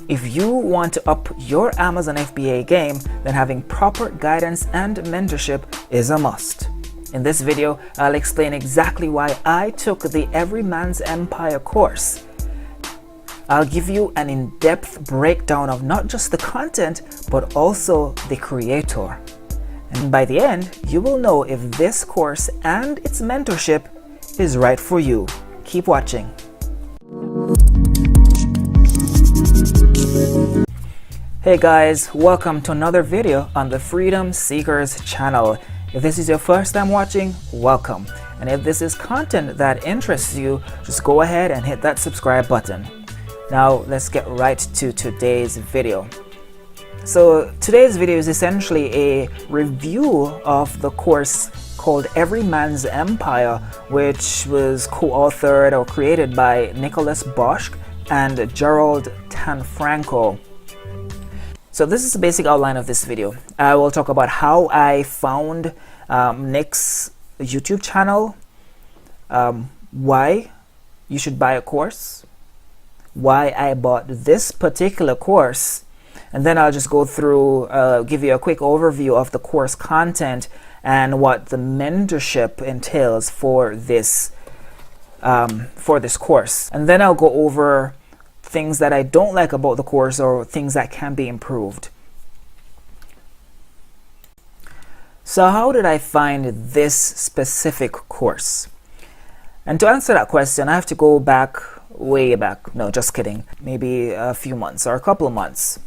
If you want to up your Amazon FBA game, then having proper guidance and mentorship is a must. In this video, I'll explain exactly why I took the Every Man's Empire course. I'll give you an in-depth breakdown of not just the content, but also the creator. And by the end, you will know if this course and its mentorship is right for you. Keep watching. Hey guys, welcome to another video on the Freedom Seekers channel. If this is your first time watching, welcome. And if this is content that interests you, just go ahead and hit that subscribe button. Now let's get right to today's video. So today's video is essentially a review of the course called Every Man's Empire, which was co-authored or created by Nicholas Bosch and Gerald Tanfranco. So this is the basic outline of this video. I will talk about how I found Nick's YouTube channel, why you should buy a course, why I bought this particular course, and then I'll just go through, give you a quick overview of the course content and what the mentorship entails for this course. And then I'll go over things that I don't like about the course or things that can be improved. So how did I find this specific course? And to answer that question, I have to go back, way back. No, just kidding. Maybe a few months or a couple of months.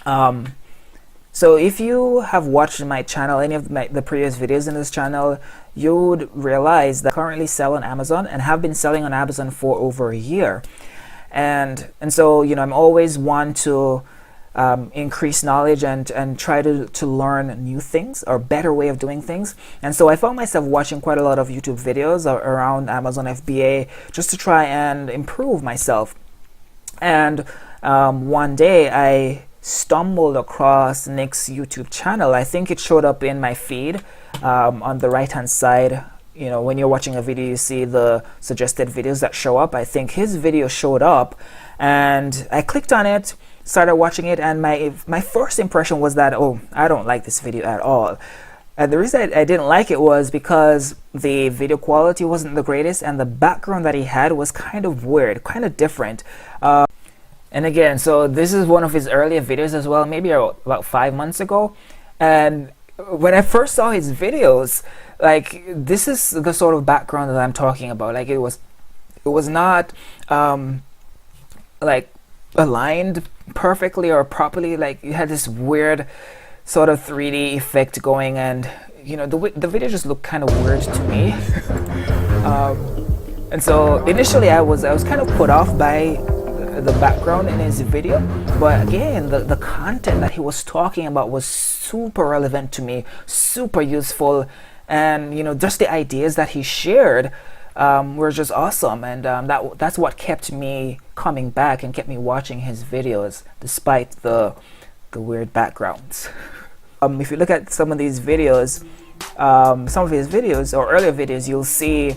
So if you have watched my channel, any of the previous videos in this channel, you would realize that I currently sell on Amazon and have been selling on Amazon for over a year. And so, you know, I'm always one to increase knowledge and try to learn new things or better way of doing things. And so I found myself watching quite a lot of YouTube videos around Amazon FBA just to try and improve myself. And one day I stumbled across Nick's YouTube channel. I think it showed up in my feed on the right hand side. You know, when you're watching a video, you see the suggested videos that show up. I think his video showed up and I clicked on it, started watching it, and my first impression was that, oh, I don't like this video at all. And the reason I didn't like it was because the video quality wasn't the greatest and the background that he had was kind of weird, kind of different. And again, so this is one of his earlier videos as well, maybe about 5 months ago. And when I first saw his videos, like, this is the sort of background that I'm talking about. Like, it was not like aligned perfectly or properly. Like, you had this weird sort of 3D effect going, and you know, the video just looked kind of weird to me. And so initially I was kind of put off by the background in his video, but again, the content that he was talking about was super relevant to me, super useful, and you know, just the ideas that he shared were just awesome. And that's what kept me coming back and kept me watching his videos despite the weird backgrounds. If you look at some of these videos, some of his videos or earlier videos, you'll see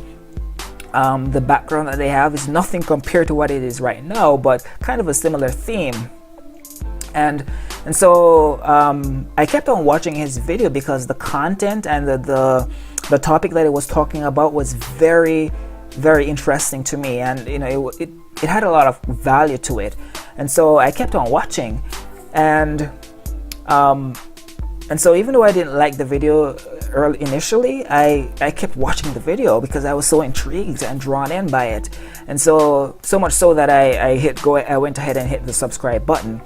the background that they have is nothing compared to what it is right now, but kind of a similar theme. And so I kept on watching his video because the content and the topic that it was talking about was very, very interesting to me, and you know, it had a lot of value to it. And so I kept on watching, and so even though I didn't like the video initially, I kept watching the video because I was so intrigued and drawn in by it. And so much so that I went ahead and hit the subscribe button.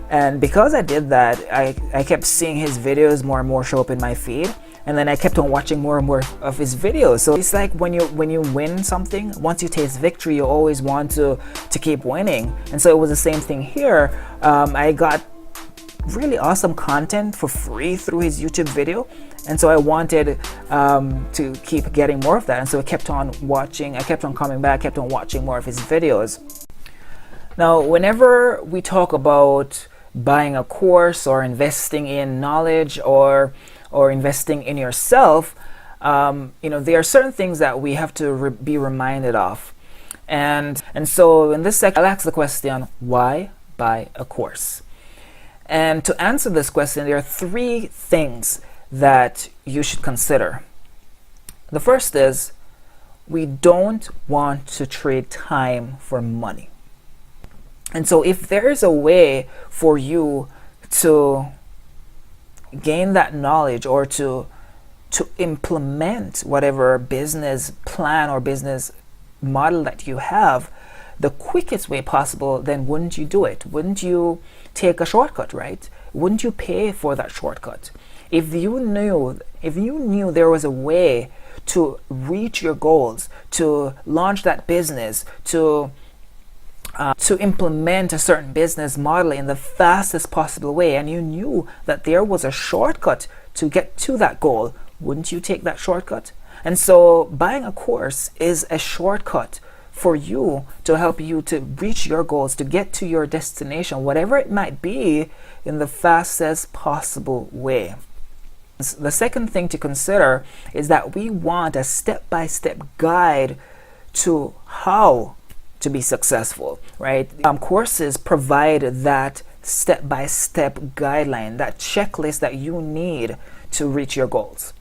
And because I did that, I kept seeing his videos more and more show up in my feed, and then I kept on watching more and more of his videos. So it's like when you win something, once you taste victory, you always want to keep winning. And so it was the same thing here. I got really awesome content for free through his YouTube video, and so I wanted to keep getting more of that. And so I kept on watching, I kept on coming back, kept on watching more of his videos. Now, whenever we talk about buying a course or investing in knowledge or investing in yourself, you know, there are certain things that we have to be reminded of. And so in this section, I'll ask the question, why buy a course? And to answer this question, there are three things that you should consider. The first is, we don't want to trade time for money. And so if there is a way for you to gain that knowledge or to implement whatever business plan or business model that you have the quickest way possible, then wouldn't you do it? Wouldn't you take a shortcut, right? Wouldn't you pay for that shortcut? If you knew there was a way to reach your goals, to launch that business, to implement a certain business model in the fastest possible way, and you knew that there was a shortcut to get to that goal, wouldn't you take that shortcut? And so buying a course is a shortcut for you to help you to reach your goals, to get to your destination, whatever it might be, in the fastest possible way. The second thing to consider is that we want a step-by-step guide to how to be successful, right? Courses provide that step-by-step guideline, that checklist that you need to reach your goals.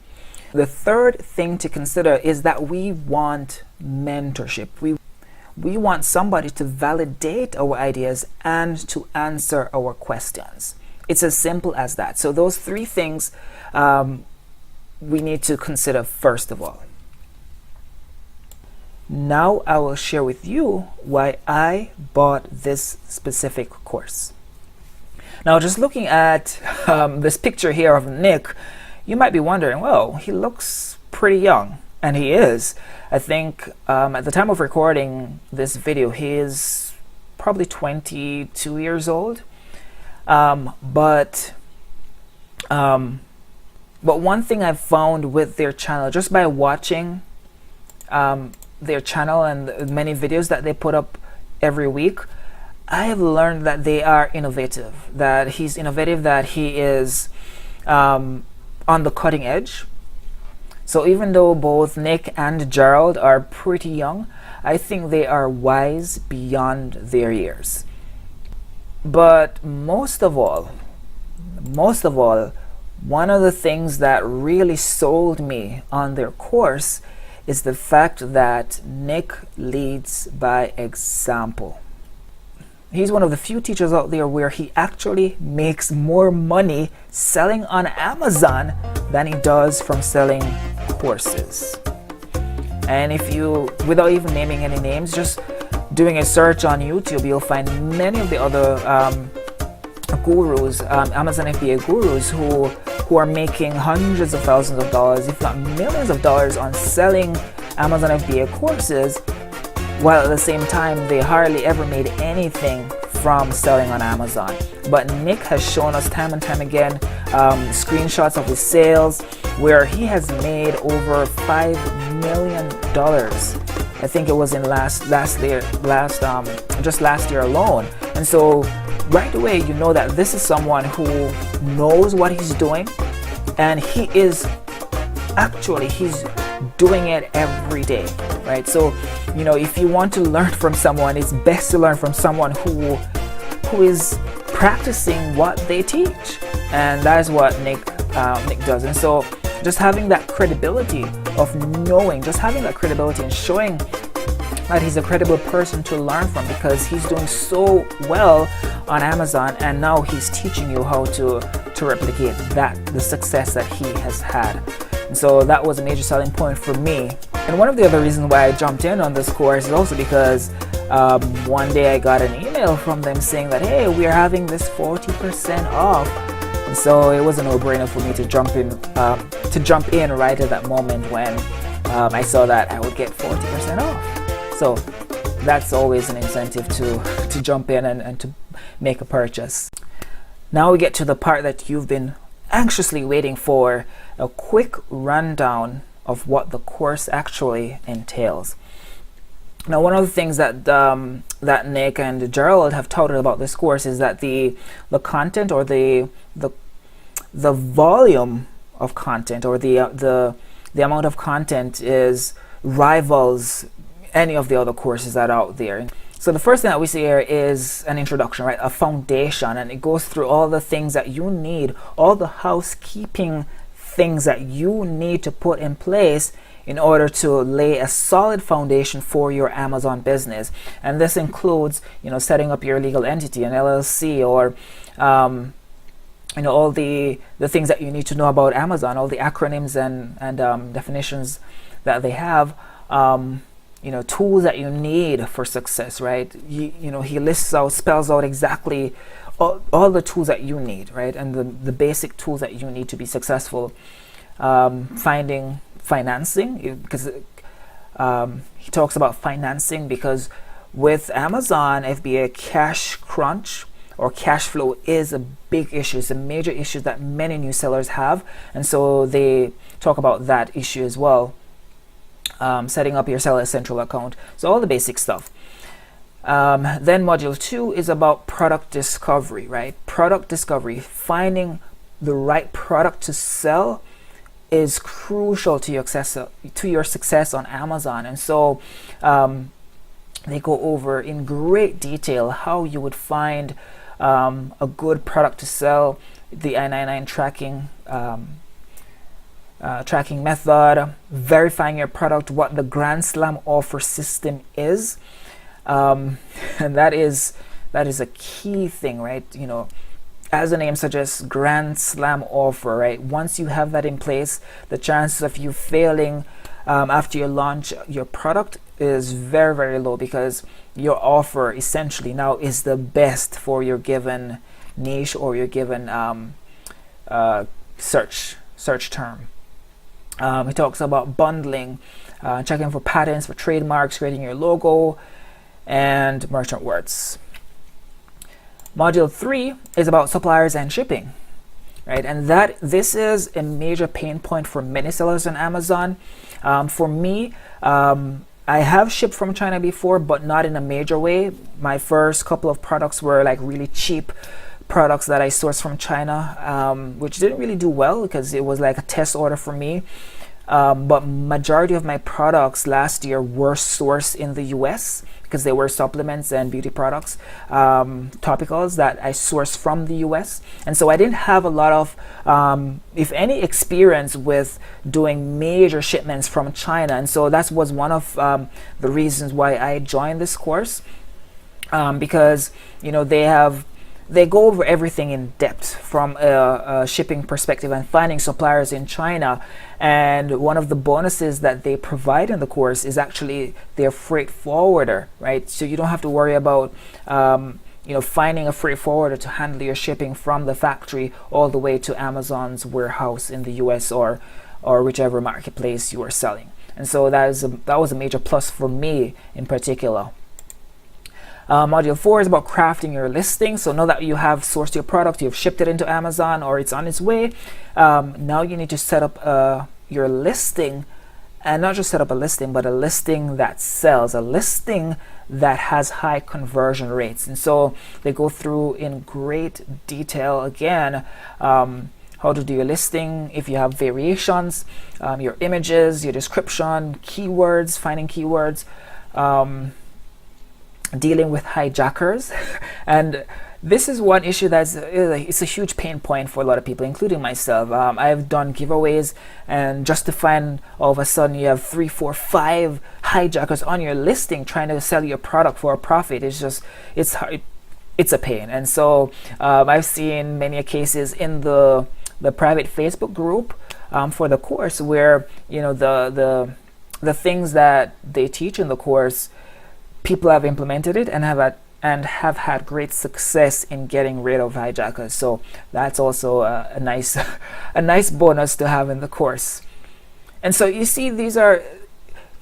The third thing to consider is that we want mentorship. We want somebody to validate our ideas and to answer our questions. It's as simple as that. So those three things we need to consider first of all. Now I will share with you why I bought this specific course. Now, just looking at this picture here of Nick, you might be wondering, well, he looks pretty young, and he is. I think at the time of recording this video, he is probably 22 years old. But one thing I've found with their channel, just by watching their channel and the many videos that they put up every week, I have learned that they are innovative, that he's innovative, that he is on the cutting edge. So even though both Nick and Gerald are pretty young, I think they are wise beyond their years. But most of all, one of the things that really sold me on their course is the fact that Nick leads by example. He's one of the few teachers out there where he actually makes more money selling on Amazon than he does from selling courses. And if you, without even naming any names, just doing a search on YouTube, you'll find many of the other gurus, Amazon FBA gurus, who are making hundreds of thousands of dollars, if not millions of dollars, on selling Amazon FBA courses, while at the same time they hardly ever made anything from selling on Amazon. But Nick has shown us time and time again screenshots of his sales where he has made over $5 million. I think it was in just last year alone. And so right away you know that this is someone who knows what he's doing, and he's doing it every day, right? So if you want to learn from someone, it's best to learn from someone who is practicing what they teach, and that is what Nick does. And so just having that credibility of knowing, just having that credibility and showing that he's a credible person to learn from, because he's doing so well on Amazon, and now he's teaching you how to replicate the success that he has had. And so that was a major selling point for me. And one of the other reasons why I jumped in on this course is also because one day I got an email from them saying that, hey, we are having this 40% off. And so it was a no-brainer for me to jump in right at that moment when I saw that I would get 40% off. So that's always an incentive to jump in and to make a purchase. Now we get to the part that you've been anxiously waiting for, a quick rundown of what the course actually entails. Now, one of the things that Nick and Gerald have touted about this course is that the content, or the volume of content, or the amount of content rivals any of the other courses that are out there. So the first thing that we see here is an introduction, right? A foundation, and it goes through all the things that you need, all the housekeeping things that you need to put in place in order to lay a solid foundation for your Amazon business. And this includes, setting up your legal entity, an LLC, or all the things that you need to know about Amazon, all the acronyms and definitions that they have, tools that you need for success, right? He spells out exactly all the tools that you need, right? And the basic tools that you need to be successful. Finding financing, because he talks about financing, because with Amazon FBA, cash crunch or cash flow is a big issue. It's a major issue that many new sellers have, and so they talk about that issue as well. Setting up your Seller Central account, so all the basic stuff. Then module 2 is about product discovery, right? Product discovery, finding the right product to sell is crucial to your success on Amazon. And so they go over in great detail how you would find a good product to sell, the I-99 tracking method, verifying your product, what the Grand Slam offer system is, and that is a key thing, right? As the name suggests, Grand Slam offer, right? Once you have that in place, the chances of you failing after you launch your product is very, very low, because your offer essentially now is the best for your given niche or your given search term. He talks about bundling, checking for patents, for trademarks, creating your logo, and merchant words. Module 3 is about suppliers and shipping, right? And this is a major pain point for many sellers on Amazon. For me, I have shipped from China before, but not in a major way. My first couple of products were like really cheap products that I sourced from China, which didn't really do well because it was like a test order for me. But majority of my products last year were sourced in the US, because they were supplements and beauty products, topicals that I sourced from the US. And so I didn't have a lot of, if any, experience with doing major shipments from China. And so that was one of the reasons why I joined this course, because they go over everything in depth from a shipping perspective and finding suppliers in China. And one of the bonuses that they provide in the course is actually their freight forwarder, right? So you don't have to worry about finding a freight forwarder to handle your shipping from the factory all the way to Amazon's warehouse in the US or whichever marketplace you are selling. And so that was a major plus for me in particular. Module 4 is about crafting your listing. So now that you have sourced your product, you've shipped it into Amazon or it's on its way, now you need to set up your listing, and not just set up a listing, but a listing that sells, a listing that has high conversion rates. And so they go through in great detail again how to do your listing, if you have variations, your images, your description, keywords, finding keywords, dealing with hijackers. And this is one issue it's a huge pain point for a lot of people, including myself. I've done giveaways, and just to find all of a sudden you have 3, 4, 5 hijackers on your listing trying to sell your product for a profit, it's hard, it's a pain. And so I've seen many cases in the private Facebook group for the course where the things that they teach in the course, people have implemented it and have had great success in getting rid of hijackers. So that's also a nice bonus to have in the course. And so you see, these are,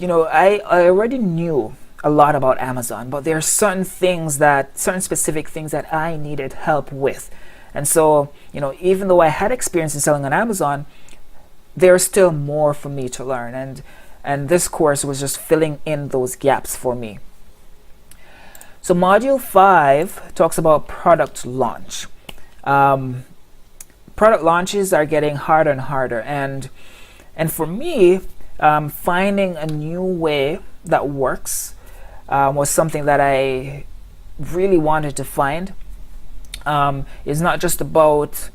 I already knew a lot about Amazon, but there are certain specific things that I needed help with. And so, even though I had experience in selling on Amazon, there's still more for me to learn. And this course was just filling in those gaps for me. So module 5 talks about product launch. Product launches are getting harder and harder, and for me, finding a new way that works was something that I really wanted to find. It's not just about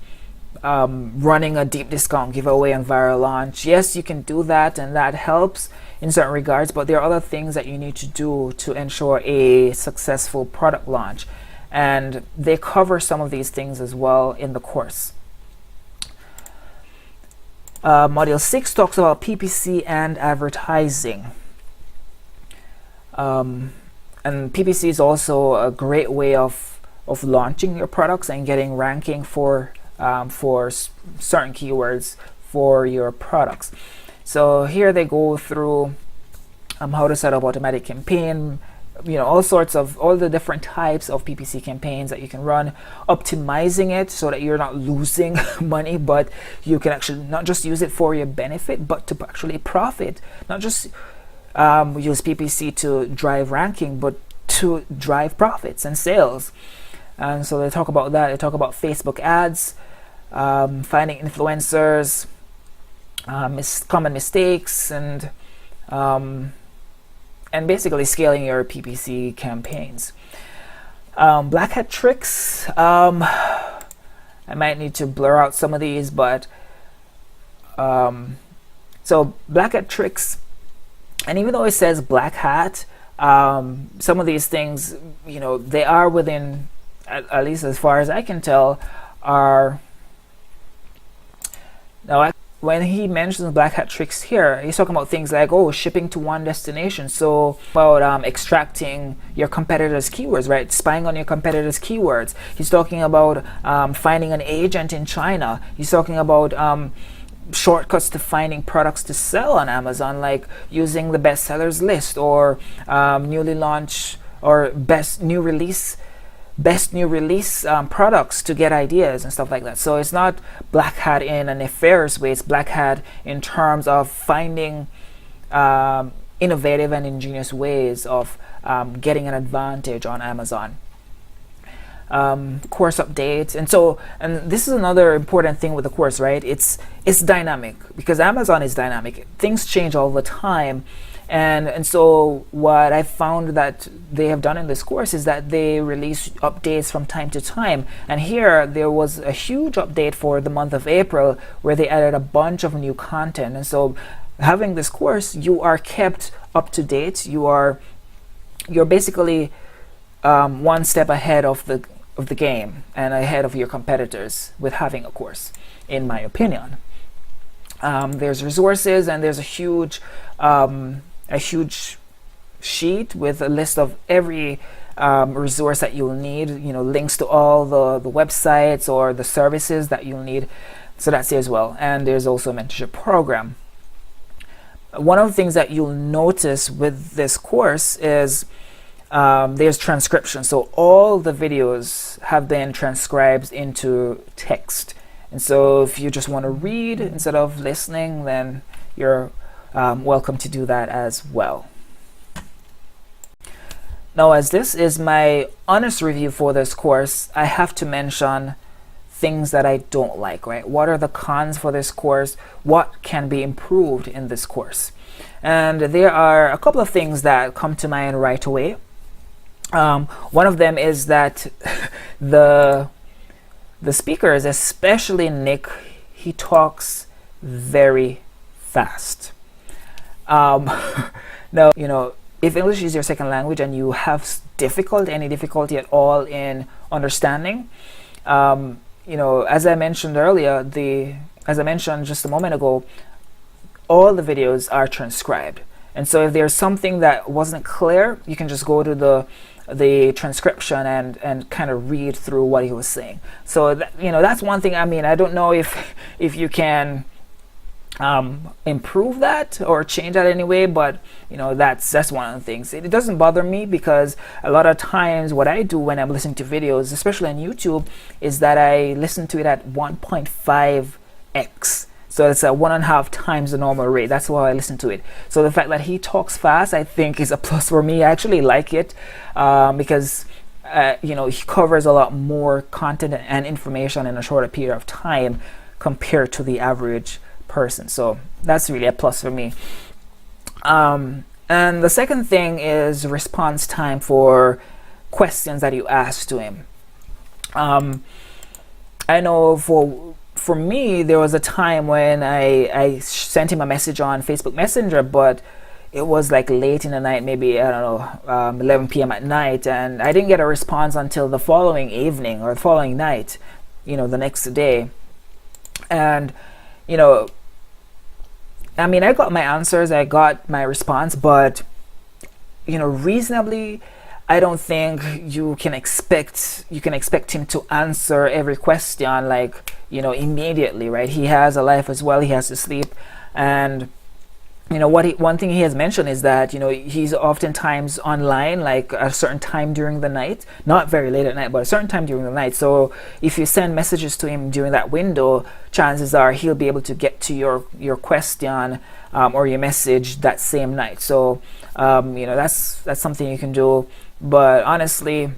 running a deep discount giveaway on viral launch. Yes, you can do that, and that helps in certain regards, but there are other things that you need to do to ensure a successful product launch, and they cover some of these things as well in the course. Module 6 talks about PPC and advertising. And PPC is also a great way of launching your products and getting ranking for certain keywords for your products. So here they go through how to set up automatic campaign, all the different types of PPC campaigns that you can run, optimizing it so that you're not losing money, but you can actually not just use it for your benefit, but to actually profit. Not just use PPC to drive ranking, but to drive profits and sales. And so they talk about that. They talk about Facebook ads, finding influencers, common mistakes, and basically scaling your PPC campaigns. Black hat tricks. I might need to blur out some of these, but so black hat tricks, and even though it says black hat, some of these things, they are within, at least as far as I can tell, are now. When he mentions black hat tricks here, he's talking about things like, shipping to one destination. So about extracting your competitors' keywords, right? Spying on your competitors' keywords. He's talking about finding an agent in China. He's talking about shortcuts to finding products to sell on Amazon, like using the bestsellers list, or newly launched or best new release products to get ideas and stuff like that. So it's not black hat in a nefarious way. It's black hat in terms of finding innovative and ingenious ways of getting an advantage on Amazon. Course updates, and this is another important thing with the course, right? It's dynamic, because Amazon is dynamic. Things change all the time. And so what I found that they have done in this course is that they release updates from time to time. And here there was a huge update for the month of April where they added a bunch of new content. And so having this course, you are kept up to date. You're basically one step ahead of the game and ahead of your competitors with having a course, in my opinion. There's resources, and there's a huge sheet with a list of every resource that you'll need, links to all the websites or the services that you'll need. So that's there as well. And there's also a mentorship program. One of the things that you'll notice with this course is there's transcription. So all the videos have been transcribed into text. And so if you just want to read instead of listening, then you're welcome to do that as well. Now, as this is my honest review for this course, I have to mention things that I don't like, right? What are the cons for this course? What can be improved in this course? And there are a couple of things that come to mind right away. One of them is that the speakers, especially Nick, he talks very fast. Now, if English is your second language and you have any difficulty at all in understanding, as I mentioned earlier, as I mentioned just a moment ago, all the videos are transcribed. And so if there's something that wasn't clear, you can just go to the transcription and kind of read through what he was saying. So that's one thing. I mean, I don't know if you can improve that or change that anyway, but that's one of the things. It doesn't bother me, because a lot of times what I do when I'm listening to videos, especially on YouTube, is that I listen to it at 1.5x. So it's 1.5 times the normal rate. That's why I listen to it. So the fact that he talks fast, I think, is a plus for me. I actually like it because he covers a lot more content and information in a shorter period of time compared to the average person. So that's really a plus for me. And the second thing is response time for questions that you ask to him. I know for me, there was a time when I sent him a message on Facebook Messenger, but it was like late in the night, maybe, I don't know, 11 p.m. at night, and I didn't get a response until the following evening or the following night, the next day. And, I mean, I got my answers, I got my response, but, reasonably, I don't think you can expect him to answer every question like, immediately, right? He has a life as well, he has to sleep. And one thing he has mentioned is that he's oftentimes online like a certain time during the night, not very late at night, but a certain time during the night. So if you send messages to him during that window, chances are he'll be able to get to your question or your message that same night. So that's something you can do. But honestly,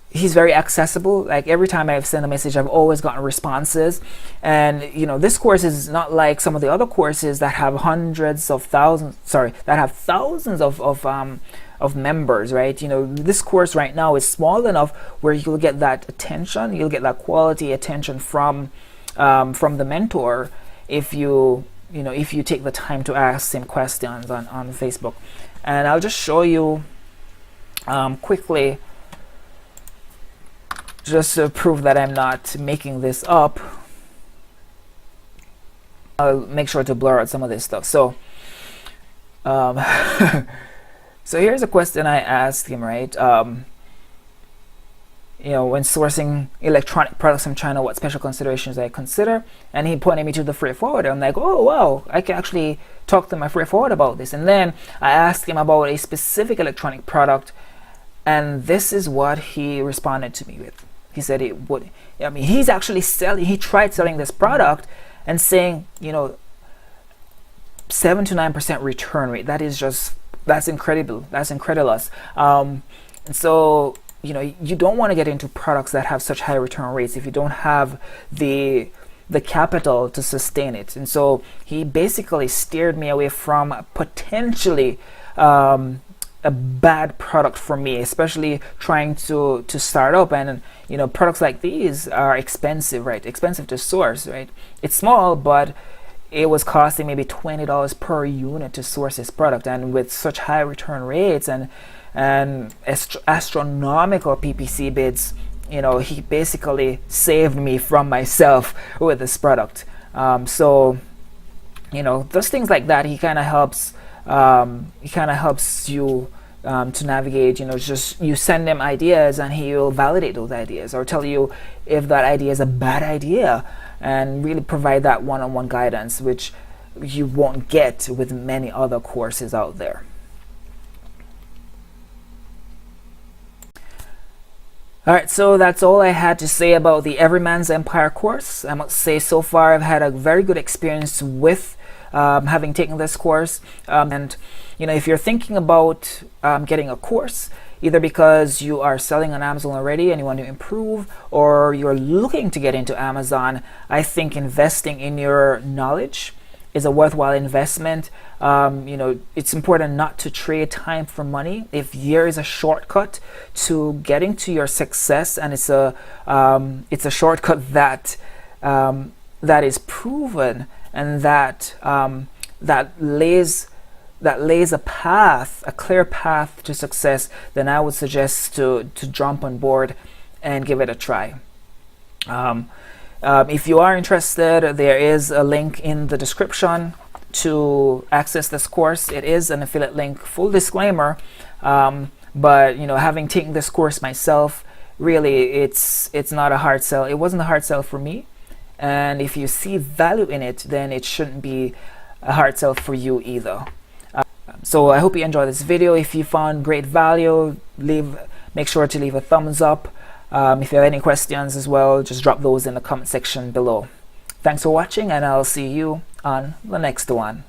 he's very accessible. Like every time I've sent a message, I've always gotten responses. And this course is not like some of the other courses that have thousands of members, right? This course right now is small enough where you'll get that attention, you'll get that quality attention from the mentor if you take the time to ask him questions on Facebook. And I'll just show you quickly, just to prove that I'm not making this up. I'll make sure to blur out some of this stuff. So so here's a question I asked him, right? When sourcing electronic products from China, what special considerations I consider? And he pointed me to the freight forwarder. I'm like, oh wow, I can actually talk to my freight forwarder about this. And then I asked him about a specific electronic product, and this is what he responded to me with. He said it would. I mean, he's actually selling. He tried selling this product and saying, 7 to 9% return rate. That's incredible. That's incredulous. And so, you don't want to get into products that have such high return rates if you don't have the capital to sustain it. And so he basically steered me away from potentially a bad product for me, especially trying to start up. And products like these are expensive, right? Expensive to source, right? It's small, but it was costing maybe $20 per unit to source this product, and with such high return rates and astronomical PPC bids, he basically saved me from myself with this product. So those things like that, he kind of helps you to navigate. Just you send him ideas and he will validate those ideas or tell you if that idea is a bad idea, and really provide that one-on-one guidance, which you won't get with many other courses out there. Alright, so that's all I had to say about the Everyman's Empire course. I must say, so far I've had a very good experience with having taken this course. And if you're thinking about getting a course, either because you are selling on Amazon already and you want to improve, or you're looking to get into Amazon, I think investing in your knowledge is a worthwhile investment. It's important not to trade time for money. If there is a shortcut to getting to your success, and it's a shortcut that is proven and that lays a path, a clear path to success, then I would suggest to jump on board and give it a try. If you are interested, there is a link in the description to access this course. It is an affiliate link, full disclaimer, but having taken this course myself, really it's not a hard sell. It wasn't a hard sell for me, and if you see value in it, then it shouldn't be a hard sell for you either. So I hope you enjoyed this video. If you found great value, make sure to leave a thumbs up. If you have any questions as well, just drop those in the comment section below. Thanks for watching, and I'll see you on the next one.